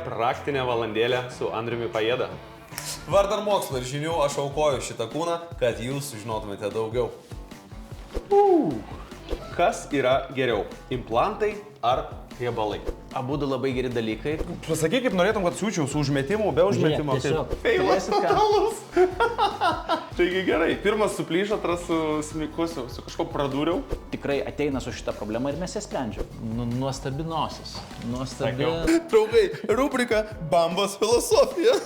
Praktinė valandėlė su Andriumi Pajėda. Vardan mokslo ir žinių aš aukoju šitą kūną, kad jūs sužinotumėte daugiau. Kas yra geriau? Implantai ar riebalai? Abudu labai geri dalykai. Pasakyk, kaip norėtum, kad siūčiau su užmetimu, be užmetimo. Tiesiog. Feilas totalus. Taigi gerai, pirmas suplyšo, antras su smiku, su kažko pradūriau. Tikrai ateina su šitą problemą ir mes ją sprendžiam. Nuostabi nosis. Nuostabi. Draugai, rubrika Bambos filosofija.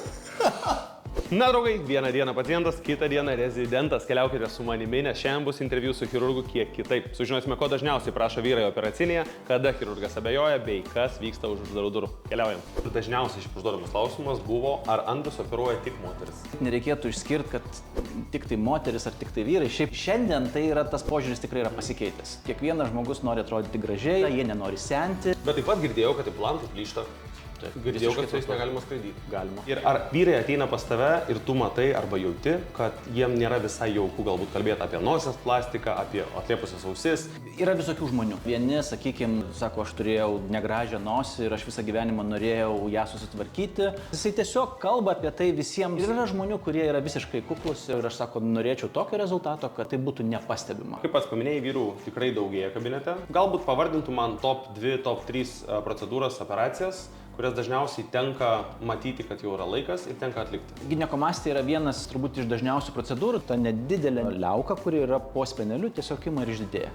Na, draugai, vieną dieną pacientas, kitą dieną rezidentas. Keliaukite su manimi, nes šiandien bus interviu su chirurgu kiek kitaip. Sužinosime, ko dažniausiai prašo vyrai operacinėje, kada chirurgas abejoja, bei kas vyksta už uždarų durų. Keliaujam. Dažniausiai iš užduodamas klausimas buvo, ar Andrius operuoja tik moteris. Nereikėtų išskirti, kad tik tai moteris ar tik tai vyrai. Šiaip šiandien tai yra tas požiūris tikrai yra pasikeitęs. Kiekvienas žmogus nori atrodyti gražiai, jie nenori senti. Bet taip pat girdėjau, kad implantai plyšta. Girdėjau, kad su jais negalima skraidyti. Galima. Ir ar vyrai ateina pas tave ir tu matai arba jauti, kad jiem nėra visai jauku galbūt kalbėti apie nosies plastiką, apie atliepusias ausis? Yra visokių žmonių. Vieni, sakykime, sako, aš turėjau negražią nosį ir aš visą gyvenimą norėjau ją susitvarkyti. Jisai tiesiog kalba apie tai visiems. Ir yra žmonių, kurie yra visiškai kuklus ir aš sako, norėčiau tokio rezultato, kad tai būtų nepastebima. Kaip pats paminėjai, vyrų tikrai daugėja kabinete. Galbūt pavardintų man top 2, top 3 procedūras, operacijas, kurias dažniausiai tenka matyti, kad jau yra laikas ir tenka atlikti. Ginekomastija yra vienas turbūt iš dažniausių procedūrų. Ta nedidelė liauka, kuri yra po speneliu, tiesiog ima ir išdidėja.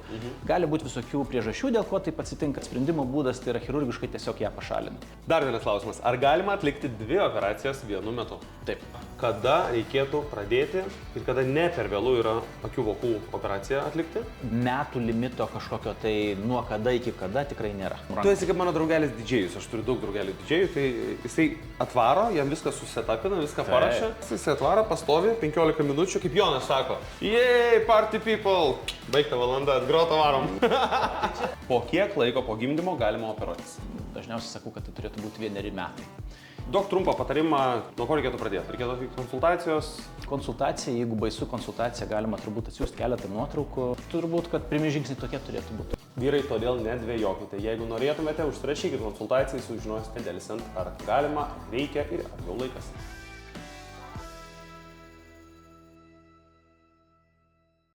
Gali būti visokių priežasčių, dėl ko taip atsitinka. Sprendimo būdas tai yra chirurgiškai tiesiog ją pašalinti. Dar vienas klausimas. Ar galima atlikti 2 operacijas vienu metu? Taip. Kada reikėtų pradėti ir kada ne per vėlų yra akių vokų operaciją atlikti? Metų limito kažkokio tai nuo kada iki kada tikrai nėra. Tu esi kaip mano draugelis didžėjus, aš turiu daug draugelių didžėjų, tai jisai atvaro, jam viską susetapina, viską parašė, jisai atvaro, pastovi 15 minučių, kaip Jonas sako, jei, party people, baigta valanda, atgrotą varom. Po kiek laiko po gimdymo galima operuotis? Dažniausiai sakau, kad tai turėtų būti 1 metai. Duok trumpą patarimą, nuo ko reikėtų pradėti? Reikėtų atlikti konsultacijos? Konsultacija, jeigu baisu konsultacija, galima turbūt atsiųsti keletą nuotraukų. Turbūt, kad pirmi žingsniai tokie turėtų būti. Vyrai, todėl nedvejokite. Jeigu norėtumėte, užsirašykite konsultacijai, sužinosite dėlisant, ar galima, reikia ir ar jau laikas.